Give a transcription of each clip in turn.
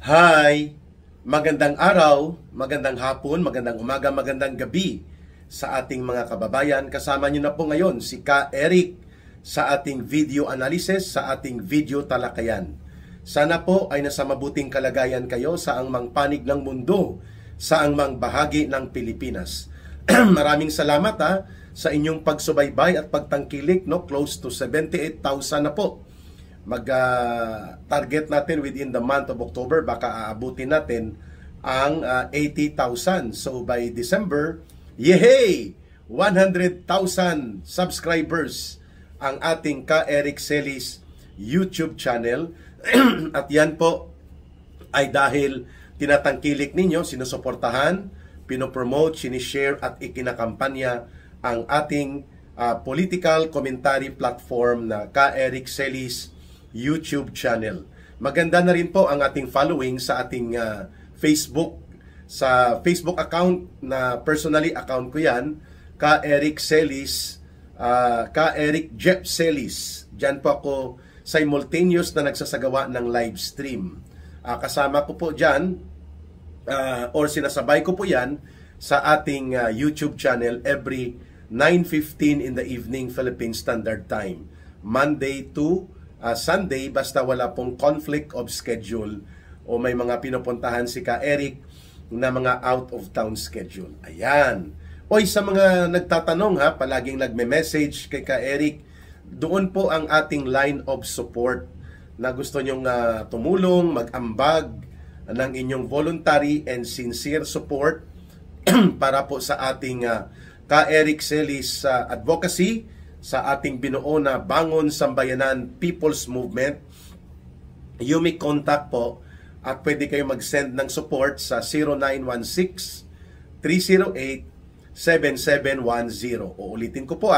Hi! Magandang araw, magandang hapon, magandang umaga, magandang gabi sa ating mga kababayan. Kasama niyo na po ngayon si Ka Eric sa ating video analysis, sa ating video talakayan. Sana po ay nasa mabuting kalagayan kayo sa angmang panig ng mundo, sa angmang bahagi ng Pilipinas. Maraming salamat sa inyong pagsubaybay at pagtangkilik, close to 78,000 na po. Mag-target natin within the month of October, baka aabutin natin ang 80,000. So by December, yehey! 100,000 subscribers ang ating Ka Eric Celis YouTube channel. At yan po ay dahil tinatangkilik ninyo, sinusuportahan, pinopromote, sinishare at ikinakampanya ang ating political commentary platform na Ka Eric Celis YouTube channel. Maganda na rin po ang ating following sa ating Facebook. Sa Facebook account na personally account ko yan, Ka Eric Celis, Ka Eric Jeff Celis. Diyan po ako simultaneous na nagsasagawa ng live stream. Kasama ko po dyan, or sinasabay ko po yan sa ating YouTube channel every 9:15 in the evening Philippine Standard Time. Monday to Sunday, basta wala pong conflict of schedule o may mga pinupuntahan si Ka Eric na mga out of town schedule. Ayan. Oy, sa mga nagtatanong palaging nagme-message kay Ka Eric, doon po ang ating line of support na gusto nyong tumulong, mag-ambag ng inyong voluntary and sincere support para po sa ating Ka Eric Celis advocacy, sa ating binuo na Bangon Sambayanan People's Movement. You may contact po at pwede kayo mag-send ng support sa 0916-308-7710. Uulitin ko po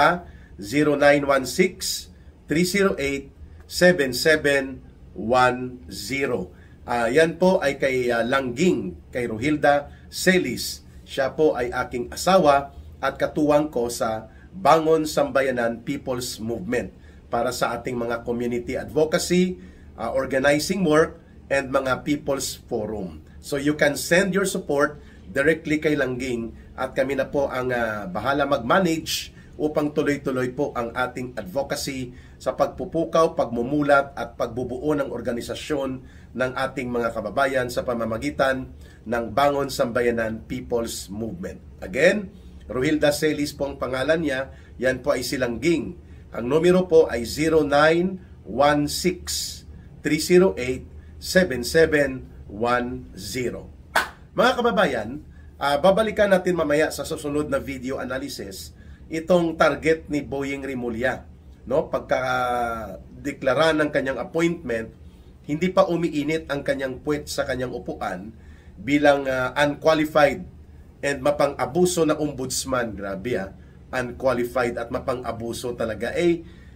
0916-308-7710. Yan po ay kay Langging, kay Rohilda Celis. Siya po ay aking asawa at katuwang ko sa Bangon Sambayanan People's Movement para sa ating mga community advocacy, organizing work, and mga People's Forum. So you can send your support directly kay Langging at kami na po ang bahala mag-manage upang tuloy-tuloy po ang ating advocacy sa pagpupukaw, pagmumulat at pagbubuo ng organisasyon ng ating mga kababayan sa pamamagitan ng Bangon Sambayanan People's Movement. Again, Rohilda Celis po ang pangalan niya. Yan po ay si Langging. Ang numero po ay 0916-308-7710. Mga kababayan, babalikan natin mamaya sa susunod na video analysis itong target ni Boyeng Rimulya. Pagka-deklara ng kanyang appointment, hindi pa umiinit ang kanyang puwet sa kanyang upuan bilang unqualified and mapang-abuso na ombudsman. Grabe unqualified at mapang-abuso talaga.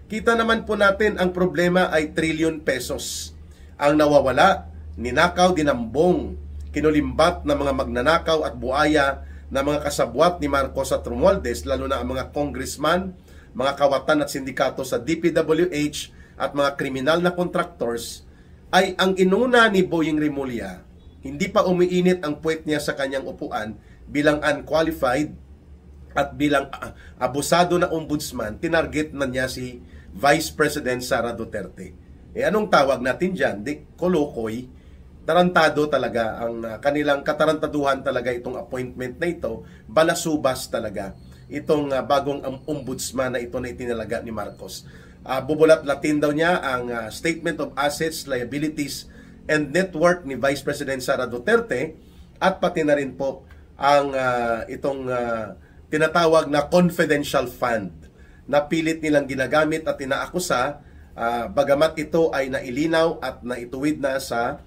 Kita naman po natin ang problema ay trillion pesos ang nawawala, ninakaw, dinambong, kinulimbat ng mga magnanakaw at buaya na mga kasabwat ni Marcos at Romualdez, lalo na ang mga congressman, mga kawatan at sindikato sa DPWH at mga kriminal na contractors, ay ang inuna ni Boyeng Rimulya. Hindi pa umiinit ang puwet niya sa kanyang upuan bilang unqualified at bilang abusado na ombudsman, tinarget na niya si Vice President Sara Duterte. Anong tawag natin dyan? Kolokoy. Tarantado talaga ang kanilang katarantaduhan talaga itong appointment na ito. Balasubas talaga itong bagong ombudsman na ito na itinalaga ni Marcos. Bubulat-latin daw niya ang Statement of Assets, Liabilities, and Net Worth ni Vice President Sara Duterte at pati na rin po ang itong tinatawag na confidential fund na pilit nilang ginagamit at inaakusa, bagamat ito ay nailinaw at naituwid na sa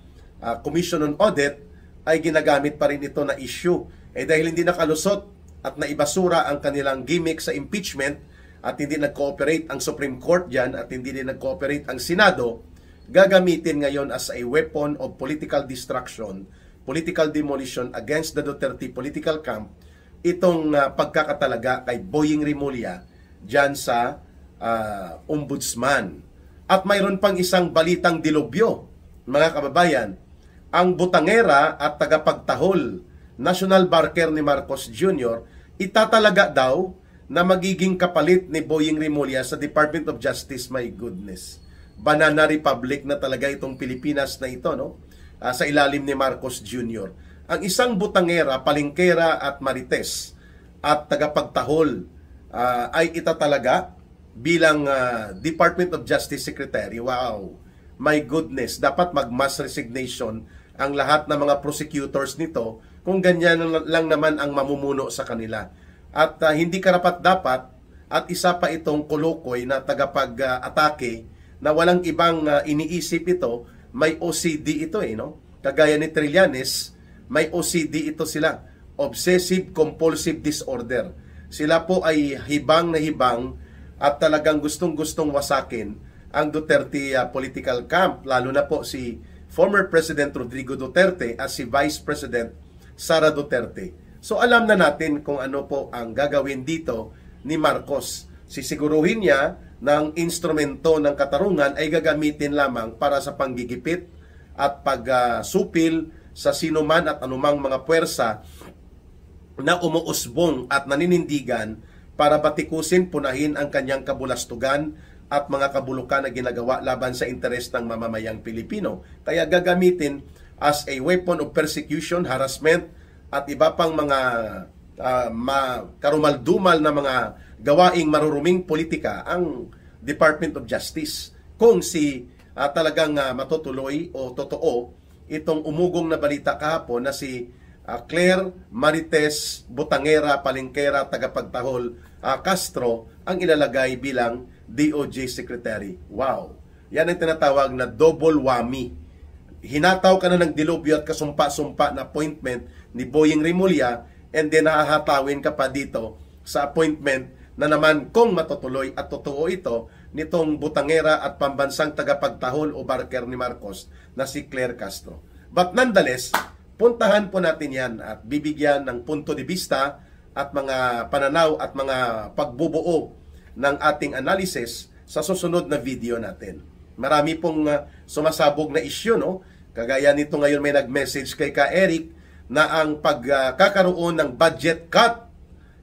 Commission on Audit, ay ginagamit pa rin ito na issue. Dahil hindi nakalusot at naibasura ang kanilang gimmick sa impeachment at hindi nag-cooperate ang Supreme Court dyan at hindi din nag-cooperate ang Senado, gagamitin ngayon as a weapon of political destruction, political demolition against the Duterte political camp, itong pagkakatalaga kay Boyeng Rimulya dyan sa ombudsman. At mayroon pang isang balitang dilubyo, mga kababayan. ang butangera at tagapagtahol, national barker ni Marcos Jr., itatalaga daw na magiging kapalit ni Boying Rimulya sa Department of Justice. My goodness. Banana Republic na talaga itong Pilipinas na ito, no? Sa ilalim ni Marcos Jr. Ang isang butangera, palengkera at marites at tagapagtahol ay itatalaga bilang Department of Justice Secretary. Wow! My goodness, dapat mag-mass resignation ang lahat ng mga prosecutors nito kung ganyan lang naman ang mamumuno sa kanila. At hindi karapat-dapat at isa pa itong kolokoy na tagapag-atake na walang ibang iniisip ito, may OCD ito no? Kagaya ni Trillanes, may OCD ito sila, Obsessive Compulsive Disorder. Sila po ay hibang na hibang at talagang gustong-gustong wasakin ang Duterte political camp, lalo na po si former President Rodrigo Duterte at si Vice President Sara Duterte. So alam na natin kung ano po ang gagawin dito ni Marcos. Sisiguruhin niya ng instrumento ng katarungan ay gagamitin lamang para sa panggigipit at pagsupil sa sinuman at anumang mga puwersa na umuusbong at naninindigan para batikusin, punahin ang kanyang kabulastugan at mga kabulukan na ginagawa laban sa interes ng mamamayang Pilipino. Kaya gagamitin as a weapon of persecution, harassment, at iba pang mga karumaldumal na mga gawaing maruruming politika ang Department of Justice. Kung talagang matutuloy o totoo itong umugong na balita kahapon na si Claire Marites Butangera, palengkera, tagapagtahol Castro ang ilalagay bilang DOJ Secretary. Wow! Yan ang tinatawag na double whammy. Hinataw ka na ng dilubyo at kasumpa-sumpa na appointment ni Boying Rimulya and then hahatawin ka pa dito sa appointment na naman kung matutuloy at totoo ito nitong butangera at pambansang tagapagtahol o barker ni Marcos na si Claire Castro. But nonetheless, puntahan po natin yan at bibigyan ng punto de vista at mga pananaw at mga pagbubuo ng ating analysis sa susunod na video natin. Marami pong sumasabog na issue, no? Kagaya nito ngayon may nag-message kay Ka Eric na ang pagkakaroon ng budget cut,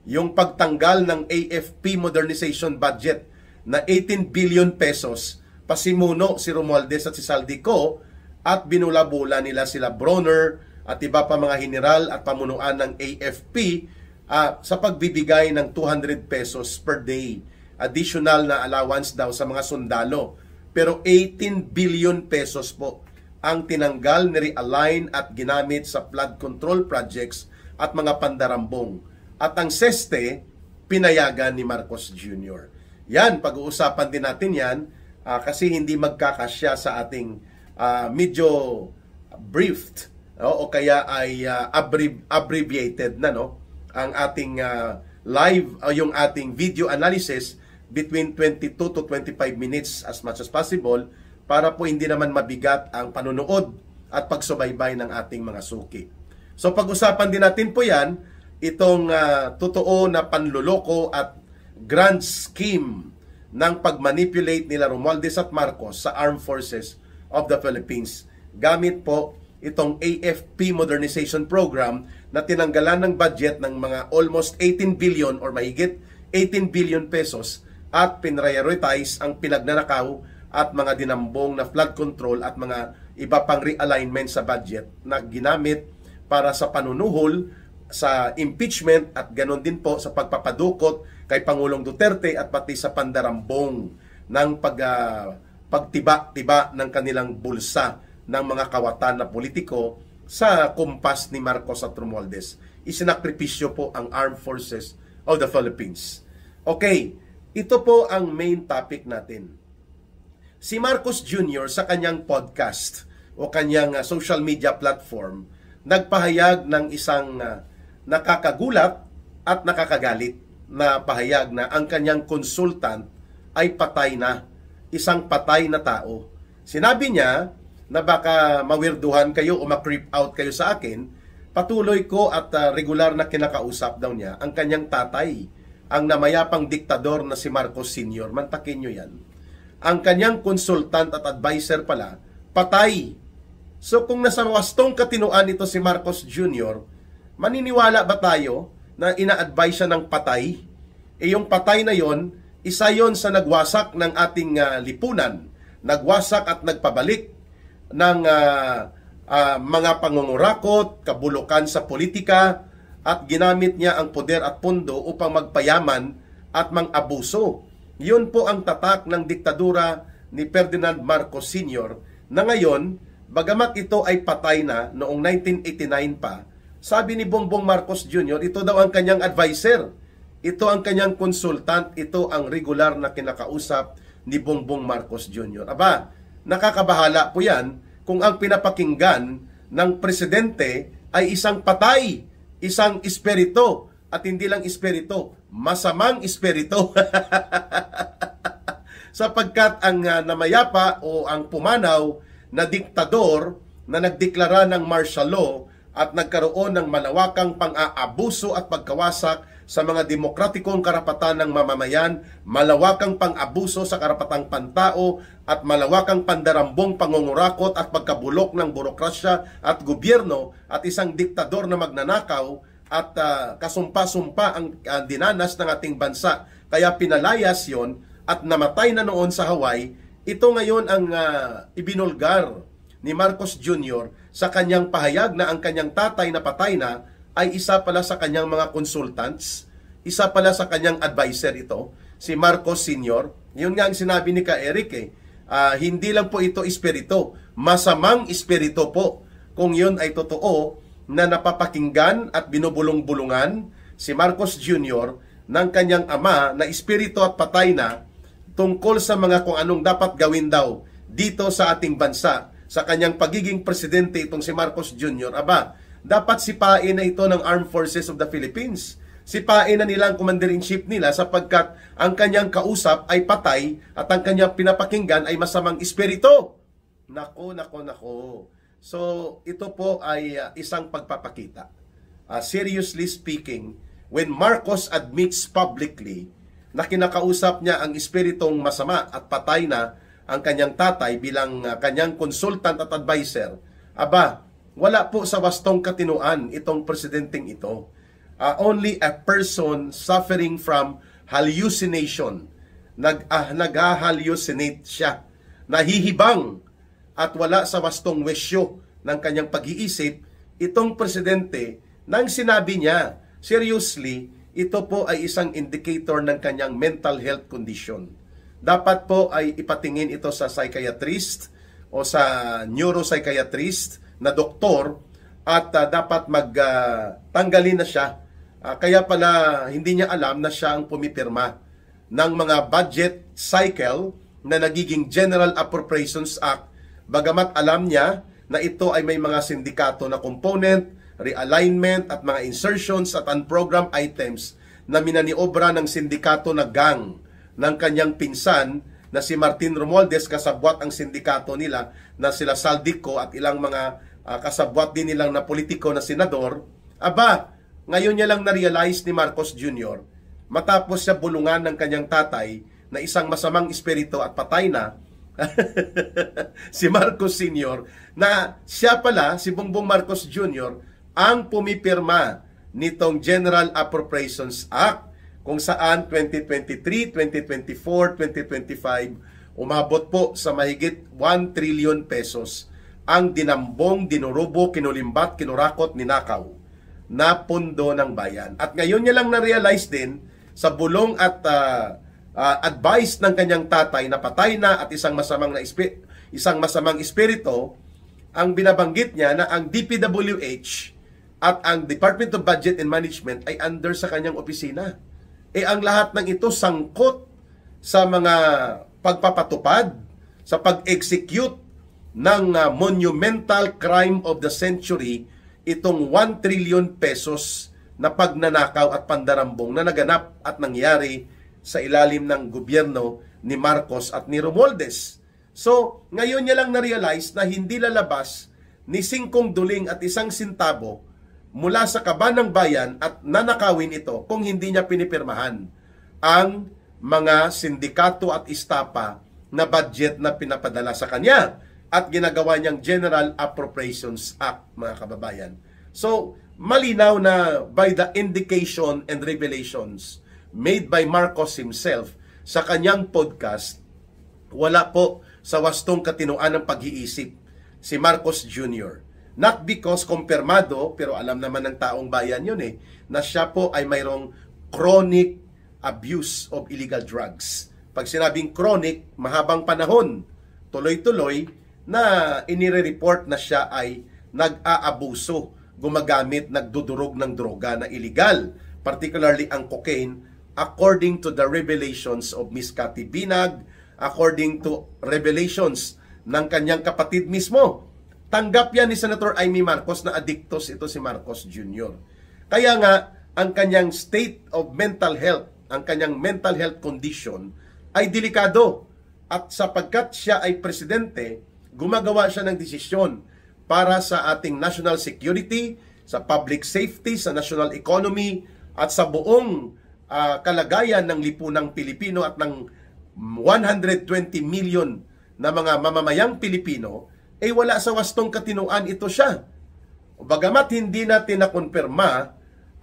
yung pagtanggal ng AFP modernization budget na 18 billion pesos, pasimuno si Romualdez at si Saldico at binula-bula nila sila Bronner at iba pa mga general at pamunuan ng AFP sa pagbibigay ng 200 pesos per day. Additional na allowance daw sa mga sundalo. Pero 18 billion pesos po ang tinanggal, ni-realign at ginamit sa flood control projects at mga pandarambong. At ang seste, pinayagan ni Marcos Jr. Yan, pag-uusapan din natin yan kasi hindi magkakasya sa ating medyo briefed o kaya ay abbreviated na ang ating live yung ating video analysis between 22 to 25 minutes as much as possible para po hindi naman mabigat ang panunood at pagsubaybay ng ating mga suki. So pag-usapan din natin po yan, itong totoo na panluloko at grand scheme ng pagmanipulate nila Romualdez at Marcos sa Armed Forces of the Philippines. Gamit po itong AFP Modernization Program na tinanggalan ng budget ng mga almost 18 billion or mahigit 18 billion pesos at pinrioritize ang pinagnanakaw at mga dinambong na flood control at mga iba pang realignment sa budget na ginamit para sa panunuhol, sa impeachment at ganon din po sa pagpapadukot kay Pangulong Duterte at pati sa pandarambong ng pagtiba-tiba ng kanilang bulsa ng mga kawatan na politiko sa kumpas ni Marcos at Romualdez. Isinakripisyo po ang Armed Forces of the Philippines. Okay, ito po ang main topic natin. Si Marcos Jr. sa kanyang podcast o kanyang social media platform, nagpahayag ng isang nakakagulat at nakakagalit na pahayag na ang kanyang consultant ay patay na, isang patay na tao. Sinabi niya na baka mawirduhan kayo o ma-creep out kayo sa akin, patuloy ko at regular na kinakausap daw niya ang kanyang tatay, ang namayapang diktador na si Marcos Sr. Mantakin nyo yan. Ang kanyang consultant at advisor pala, patay. So kung nasa wastong katinuan ito si Marcos Jr., maniniwala ba tayo na ina-advise siya ng patay? Yung patay na yon, isa yon sa nagwasak ng ating lipunan, nagwasak at nagpabalik ng mga pangungurakot, kabulukan sa politika, at ginamit niya ang poder at pondo upang magpayaman at mang-abuso. Yun po ang tatak ng diktadura ni Ferdinand Marcos Sr. na ngayon, bagamat ito ay patay na noong 1989 pa, sabi ni Bongbong Marcos Jr., ito daw ang kanyang advisor, ito ang kanyang consultant, ito ang regular na kinakausap ni Bongbong Marcos Jr. Aba, nakakabahala po yan kung ang pinapakinggan ng presidente ay isang patay, isang espiritu, at hindi lang espiritu, masamang espiritu. Sapagkat ang namayapa o ang pumanaw na diktador na nagdeklara ng martial law at nagkaroon ng malawakang pang-aabuso at pagkawasak sa mga demokratikong karapatan ng mamamayan, malawakang pang-abuso sa karapatang pantao at malawakang pandarambong pangungurakot at pagkabulok ng burokrasya at gobyerno at isang diktador na magnanakaw at kasumpa-sumpa ang dinanas ng ating bansa. Kaya pinalayas yon at namatay na noon sa Hawaii. Ito ngayon ang ibinulgar ni Marcos Jr. sa kanyang pahayag na ang kanyang tatay na patay na ay isa pala sa kanyang mga consultants, isa pala sa kanyang advisor ito, si Marcos Sr. Yun nga ang sinabi ni Eric hindi lang po ito espiritu, masamang espiritu po. Kung yun ay totoo na napapakinggan at binubulong-bulungan si Marcos Jr. ng kanyang ama na espiritu at patay na tungkol sa mga kung anong dapat gawin daw dito sa ating bansa, sa kanyang pagiging presidente itong si Marcos Jr. Aba, dapat sipain na ito ng Armed Forces of the Philippines. Sipain na nila ang commander-in-chief nila sapagkat ang kanyang kausap ay patay at ang kanyang pinapakinggan ay masamang espiritu. Nako. So, ito po ay isang pagpapakita. Seriously speaking, when Marcos admits publicly na kinakausap niya ang espiritong masama at patay na ang kanyang tatay bilang kanyang consultant at advisor, aba, wala po sa wastong katinuan itong presidenteng ito. Only a person suffering from hallucination. Nag-hallucinate siya. Nahihibang at wala sa wastong wisyo ng kanyang pag-iisip itong presidente nang sinabi niya, seriously, ito po ay isang indicator ng kanyang mental health condition. Dapat po ay ipatingin ito sa psychiatrist o sa neuropsychiatrist na doktor at dapat magtanggalin na siya. Kaya pala hindi niya alam na siya ang pumipirma ng mga budget cycle na nagiging General Appropriations Act. Bagamat alam niya na ito ay may mga sindikato na component, realignment at mga insertions at unprogrammed items na minaniobra ng sindikato na gang ng kanyang pinsan na si Martin Romualdez, kasabwat ang sindikato nila na sila Saldico at ilang mga kasabwat din nilang na politiko na senador. Aba, ngayon niya lang na-realize ni Marcos Jr. matapos siya bulungan ng kanyang tatay na isang masamang espiritu at patay na si Marcos Sr. na siya pala, si Bongbong Marcos Jr. ang pumipirma nitong General Appropriations Act kung saan 2023, 2024, 2025 umabot po sa mahigit 1 trillion pesos ang dinambong, dinurubo, kinulimbat, kinurakot, ninakaw na pondo ng bayan. At ngayon niya lang na-realize din sa bulong at advice ng kanyang tatay na patay na at isang masamang espiritu, ang binabanggit niya na ang DPWH at ang Department of Budget and Management ay under sa kanyang opisina. Ang lahat ng ito sangkot sa mga pagpapatupad, sa pag-execute ng monumental crime of the century, itong 1 trillion pesos na pagnanakaw at pandarambong na naganap at nangyari sa ilalim ng gobyerno ni Marcos at ni Romualdez. So, ngayon niya lang na-realize na hindi lalabas ni 5 duling at 1 sintabo mula sa kaban ng bayan at nanakawin ito kung hindi niya pinipirmahan ang mga sindikato at istapa na budget na pinapadala sa kanya. at ginagawa niyang General Appropriations Act, mga kababayan. So, malinaw na by the indication and revelations made by Marcos himself sa kanyang podcast, wala po sa wastong katinoan ng pag-iisip si Marcos Jr. Not because kumpirmado, pero alam naman ng taong bayan yun na siya po ay mayroong chronic abuse of illegal drugs. Pag sinabing chronic, mahabang panahon, tuloy-tuloy, na inire-report na siya ay nag-aabuso, gumagamit, nagdudurog ng droga na illegal, particularly ang cocaine, according to the revelations of Miss Cathy Binag, according to revelations ng kanyang kapatid mismo. Tanggap yan ni Senator Amy Marcos na addictos ito si Marcos Jr. Kaya nga, ang kanyang state of mental health, ang kanyang mental health condition ay delikado. At sapagkat siya ay presidente, gumagawa siya ng desisyon para sa ating national security, sa public safety, sa national economy, at sa buong kalagayan ng lipunang Pilipino at ng 120 million na mga mamamayang Pilipino, ay wala sa wastong katinoan ito siya. Bagamat hindi natin nakonfirma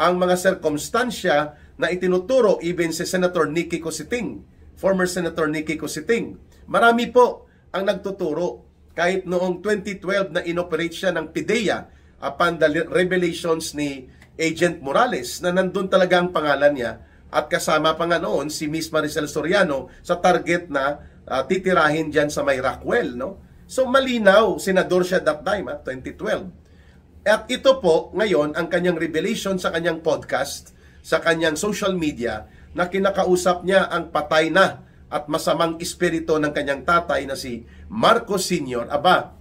ang mga sirkumstansya na itinuturo even si Senator Nicky Cositing, former Senator Nicky Cositing. Marami po ang nagtuturo. Kahit noong 2012 na inoperate siya ng PIDEA upon the revelations ni Agent Morales na nandun talaga ang pangalan niya at kasama pa nga noon si Miss Maricel Soriano sa target na titirahin dyan sa may Rockwell. No? So malinaw, senador siya that time, 2012. At ito po ngayon ang kanyang revelation sa kanyang podcast, sa kanyang social media na kinakausap niya ang patay na at masamang espiritu ng kanyang tatay na si Marcos Sr. Aba,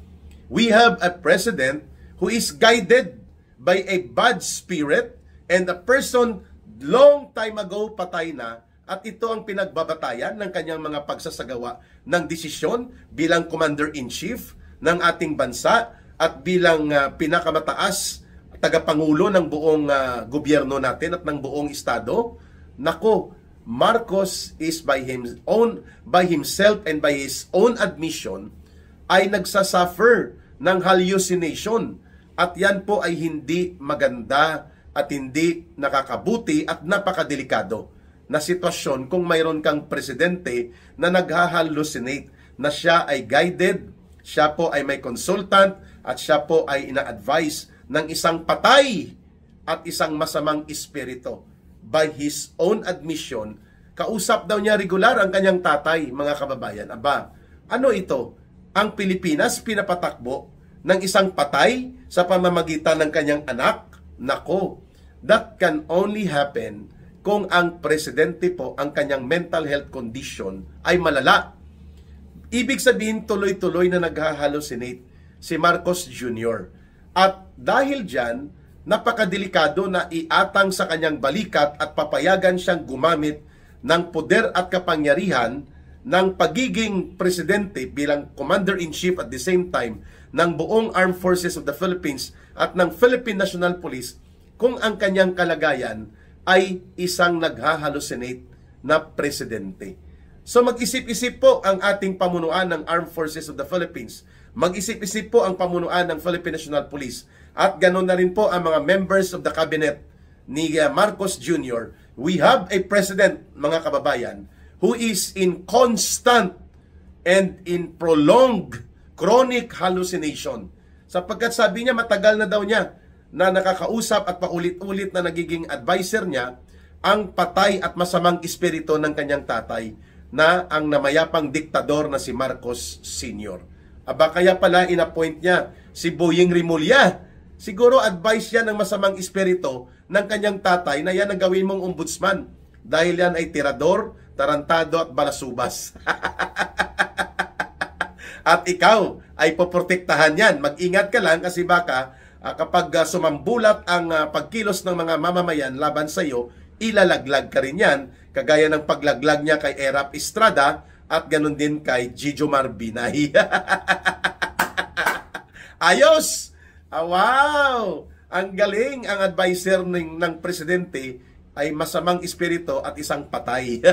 we have a president who is guided by a bad spirit and a person long time ago patay na, at ito ang pinagbabatayan ng kanyang mga pagsasagawa ng desisyon bilang Commander-in-Chief ng ating bansa at bilang pinakamataas tagapangulo ng buong gobyerno natin at ng buong estado. Nako, Marcos is by himself and by his own admission ay nagsasuffer ng hallucination, at yan po ay hindi maganda at hindi nakakabuti at napakadelikado na sitwasyon kung mayroon kang presidente na naghahallucinate, na siya ay guided, siya po ay may consultant at siya po ay ina-advise ng isang patay at isang masamang espiritu. By his own admission, kausap daw niya regular ang kanyang tatay, mga kababayan. Aba, ano ito? Ang Pilipinas pinapatakbo ng isang patay sa pamamagitan ng kanyang anak? Nako, that can only happen kung ang presidente po, ang kanyang mental health condition ay malala. Ibig sabihin, tuloy-tuloy na naghahallucinate si Marcos Jr. At dahil dyan, napakadelikado na iatang sa kanyang balikat at papayagan siyang gumamit ng poder at kapangyarihan ng pagiging presidente bilang Commander-in-Chief at the same time ng buong Armed Forces of the Philippines at ng Philippine National Police kung ang kanyang kalagayan ay isang naghahallucinate na presidente. So mag-isip-isip po ang ating pamunuan ng Armed Forces of the Philippines. Mag-isip-isip po ang pamunuan ng Philippine National Police. At ganoon na rin po ang mga members of the cabinet ni Marcos Jr. We have a president, mga kababayan, who is in constant and in prolonged chronic hallucination. Sapagkat sabi niya, matagal na daw niya na nakakausap at paulit-ulit na nagiging advisor niya ang patay at masamang espiritu ng kanyang tatay na ang namayapang diktador na si Marcos Sr. Aba, kaya pala inappoint niya si Boying Rimulya. Siguro advice yan ng masamang espiritu ng kanyang tatay na yan ang gawin mong ombudsman dahil yan ay tirador, tarantado at balasubas. At ikaw ay poprotektahan yan. Mag-ingat ka lang kasi baka kapag sumambulat ang pagkilos ng mga mamamayan laban sa iyo, ilalaglag ka rin yan, kagaya ng paglaglag niya kay Erap Estrada at ganun din kay Jijomar Binay. Ayos! Wow! Ang galing, ang advisor ng presidente ay masamang espiritu at isang patay.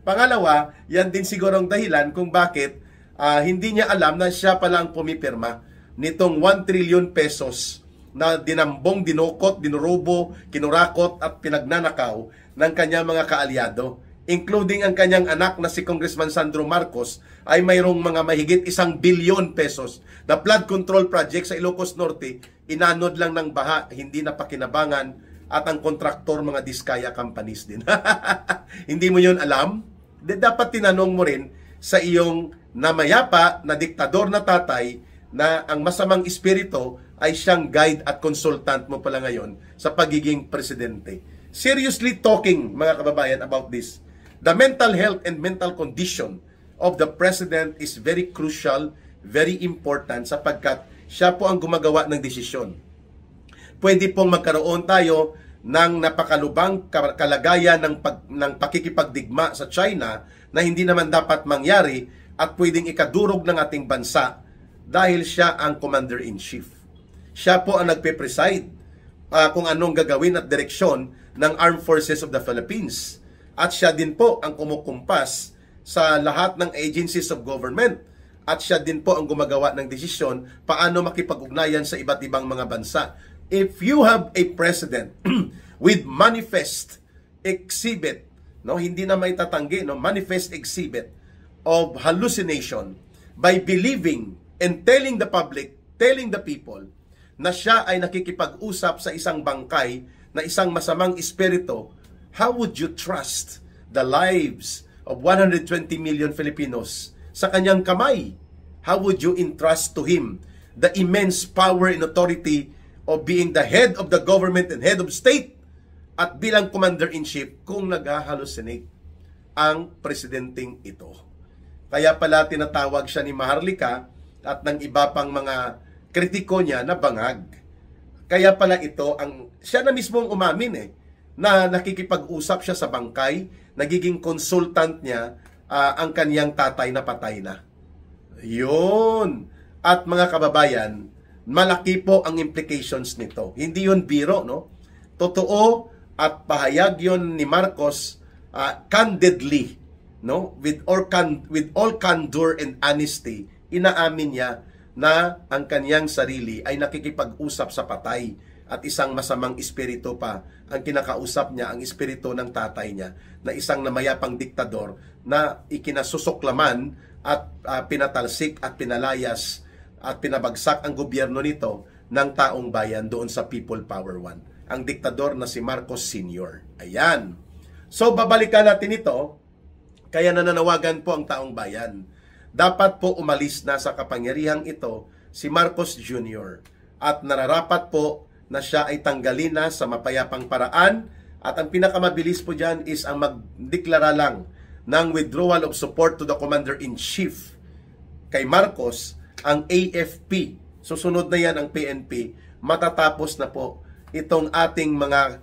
Pangalawa, yan din siguro ang dahilan kung bakit hindi niya alam na siya pala ang pumipirma nitong 1 trillion pesos na dinambong, dinukot, dinurubo, kinurakot at pinagnanakaw ng kanyang mga kaalyado, including ang kanyang anak na si Congressman Sandro Marcos, ay mayroong mga mahigit 1 billion pesos na flood control project sa Ilocos Norte, inanod lang ng baha, hindi na pakinabangan, at ang kontraktor mga Diskaya companies din. Hindi mo yun alam? Dapat tinanong mo rin sa iyong namayapa na diktador na tatay na ang masamang espiritu ay siyang guide at consultant mo pala ngayon sa pagiging presidente. Seriously talking, mga kababayan, about this. The mental health and mental condition of the president is very crucial, very important, sapagkat siya po ang gumagawa ng desisyon. Pwede pong magkaroon tayo ng napakalubang kalagayan ng pakikipagdigma sa China na hindi naman dapat mangyari at pwedeng ikadurog ng ating bansa dahil siya ang commander-in-chief. Siya po ang nagpe-preside kung anong gagawin at direksyon ng Armed Forces of the Philippines. At siya din po ang kumukumpas sa lahat ng agencies of government. At siya din po ang gumagawa ng desisyon paano makipag-ugnayan sa iba't ibang mga bansa. If you have a president with manifest exhibit, no, hindi na may tatanggi, no, manifest exhibit of hallucination by believing and telling the public, telling the people, na siya ay nakikipag-usap sa isang bangkay na isang masamang espiritu, how would you trust the lives of 120 million Filipinos sa kanyang kamay? How would you entrust to him the immense power and authority of being the head of the government and head of state at bilang commander-in-chief kung nag-hallucinate ang presidenteng ito? Kaya pala tinatawag siya ni Maharlika at ng iba pang mga kritiko niya na bangag. Kaya pala ito, siya na mismo ang umamin na nakikipag-usap siya sa bangkay, nagiging consultant niya ang kaniyang tatay na patay na. Yun. At mga kababayan, malaki po ang implications nito. Hindi yun biro, no? Totoo at pahayag yun ni Marcos candidly, no? With all candor and honesty, inaamin niya na ang kaniyang sarili ay nakikipag-usap sa patay at isang masamang espiritu pa ang kinakausap niya, ang espiritu ng tatay niya na isang namayapang diktador na ikinasusuklaman at pinatalsik at pinalayas at pinabagsak ang gobyerno nito ng taong bayan doon sa People Power 1. Ang diktador na si Marcos Sr. Ayan. So babalikan natin ito, kaya nananawagan po ang taong bayan. Dapat po umalis na sa kapangyarihang ito si Marcos Jr. at nararapat po na siya ay tanggalin na sa mapayapang paraan, at ang pinakamabilis po dyan is ang magdeklara lang ng withdrawal of support to the Commander-in-Chief kay Marcos, ang AFP. Susunod na yan ang PNP, matatapos na po itong ating mga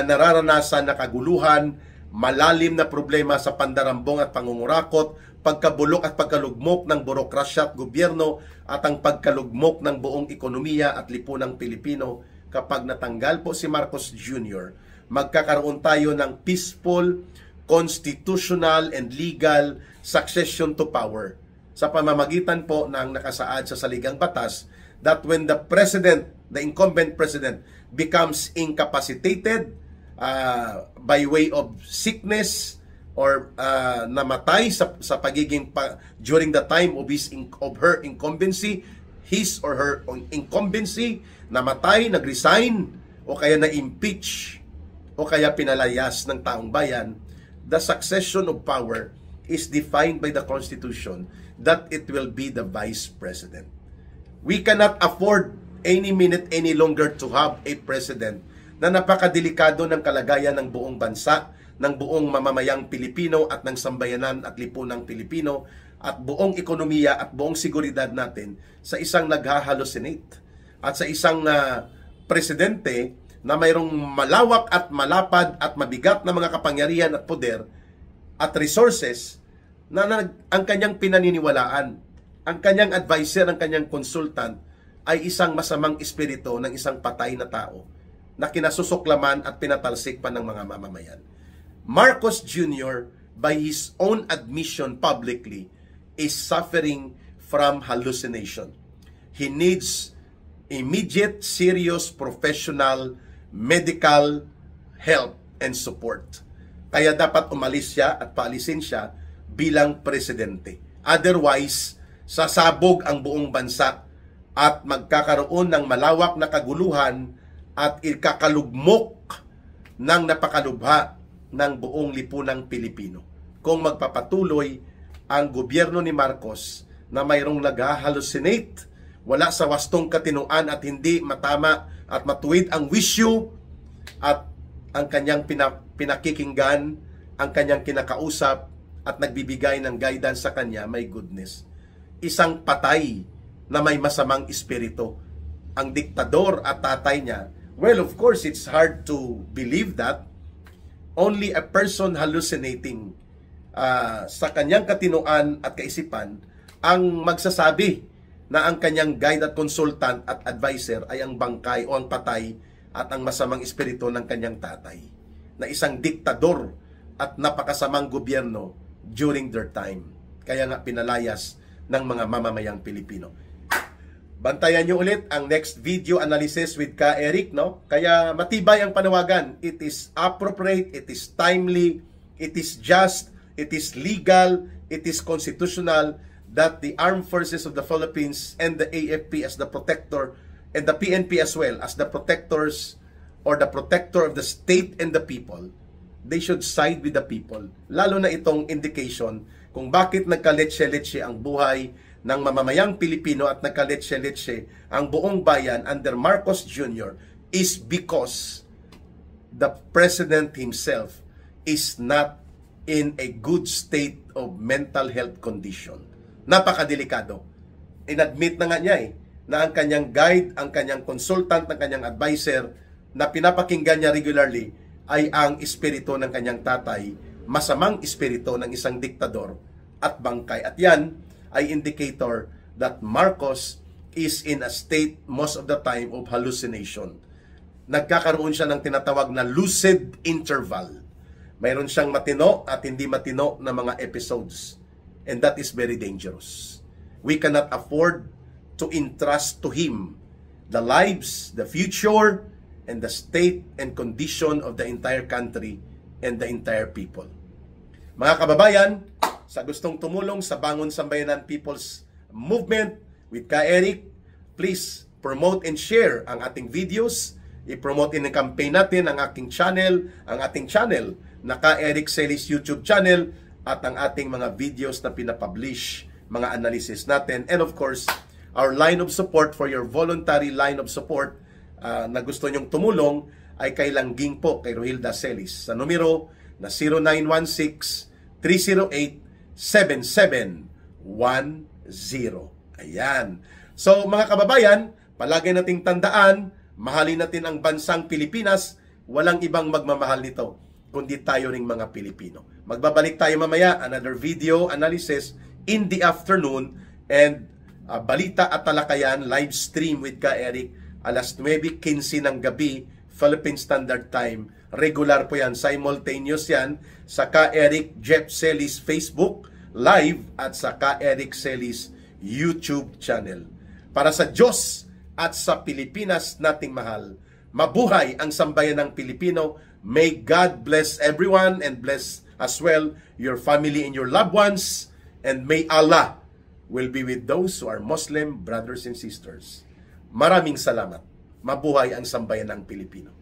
nararanasan na kaguluhan, malalim na problema sa pandarambong at pangungurakot, pagkabulok at pagkalugmok ng burokrasya at gobyerno, at ang pagkalugmok ng buong ekonomiya at lipunang Pilipino. Kapag natanggal po si Marcos Jr., magkakaroon tayo ng peaceful, constitutional, and legal succession to power sa pamamagitan po ng nakasaad sa saligang batas that when the president, the incumbent president, becomes incapacitated by way of sickness or namatay sa pagiging during the time of her incumbency, his or her incumbency, namatay, nag-resign, o kaya na-impeach, o kaya pinalayas ng taong bayan, the succession of power is defined by the Constitution that it will be the Vice President. We cannot afford any minute any longer to have a president na napakadelikado ng kalagayan ng buong bansa, ng buong mamamayang Pilipino at ng sambayanan at lipunang Pilipino at buong ekonomiya at buong seguridad natin sa isang naghahalusinate at sa isang presidente na mayroong malawak at malapad at mabigat na mga kapangyarihan at poder at resources na ang kanyang pinaniniwalaan, ang kanyang advisor, ang kanyang consultant ay isang masamang espiritu ng isang patay na tao na kinasusuklaman at pinatalsik pa ng mga mamamayan. Marcos Jr., by his own admission publicly, is suffering from hallucination. He needs immediate, serious, professional, medical help and support. Kaya dapat umalis siya at paalisin siya bilang presidente. Otherwise, sasabog ang buong bansa at magkakaroon ng malawak na kaguluhan at ikakalugmok ng napakalubha ng buong lipunang Pilipino. Kung magpapatuloy ang gobyerno ni Marcos na mayroong nag-hallucinate, wala sa wastong katinuan at hindi matama at matuwid ang wisyo at ang kanyang pinakikinggan, ang kanyang kinakausap at nagbibigay ng guidance sa kanya, my goodness. Isang patay na may masamang espiritu. Ang diktador at tatay niya, well, of course, it's hard to believe that. Only a person hallucinating sa kanyang katinuan at kaisipan ang magsasabi na ang kanyang guide at consultant at advisor ay ang bangkay o ang patay at ang masamang espiritu ng kanyang tatay, na isang diktador at napakasamang gobyerno during their time. Kaya nga pinalayas ng mga mamamayang Pilipino. Bantayan nyo ulit ang next video analysis with Ka Eric, no? Kaya matibay ang panawagan. It is appropriate, it is timely, it is just, it is legal, it is constitutional that the Armed Forces of the Philippines and the AFP as the protector and the PNP as well as the protectors or the protector of the state and the people, they should side with the people. Lalo na itong indication kung bakit nagkaletse-letse ang buhay ng mamamayang Pilipino at nagkaletse-letse ang buong bayan under Marcos Jr. is because the President himself is not in a good state of mental health condition. Napakadelikado. Inadmit na nga niya na ang kanyang guide, ang kanyang consultant, ang kanyang advisor na pinapakinggan niya regularly ay ang espiritu ng kanyang tatay, masamang espiritu ng isang diktador at bangkay. At yan ay indicator that Marcos is in a state most of the time of hallucination. Nagkakaroon siya ng tinatawag na lucid interval. Mayroon siyang matino at hindi matino na mga episodes. And that is very dangerous. We cannot afford to entrust to him the lives, the future, and the state and condition of the entire country and the entire people. Mga kababayan, sa gustong tumulong sa Bangon Sambayanan People's Movement with Ka Eric, please promote and share ang ating videos. I-promote in ang campaign natin ang ating channel na Ka Eric Celis YouTube channel at ang ating mga videos na pinapublish, mga analysis natin. And of course, our line of support for your voluntary line of support na gusto nyong tumulong ay kay Langging po, kay Rohilda Celis. Sa numero na 0916-308-7710. Ayan. So mga kababayan, palagi nating tandaan, mahalin natin ang bansang Pilipinas, walang ibang magmamahal nito kundi tayo ring mga Pilipino. Magbabalik tayo mamaya, another video analysis in the afternoon and balita at talakayan live stream with Ka Eric alas 9:15 ng gabi Philippine Standard Time. Regular po yan, simultaneous yan sa Ka Eric Jeff Celis Facebook live at sa Ka Eric Celis YouTube channel. Para sa Diyos at sa Pilipinas nating mahal, mabuhay ang sambayan ng Pilipino. May God bless everyone and bless as well your family and your loved ones. And may Allah will be with those who are Muslim brothers and sisters. Maraming salamat. Mabuhay ang sambayan ng Pilipino.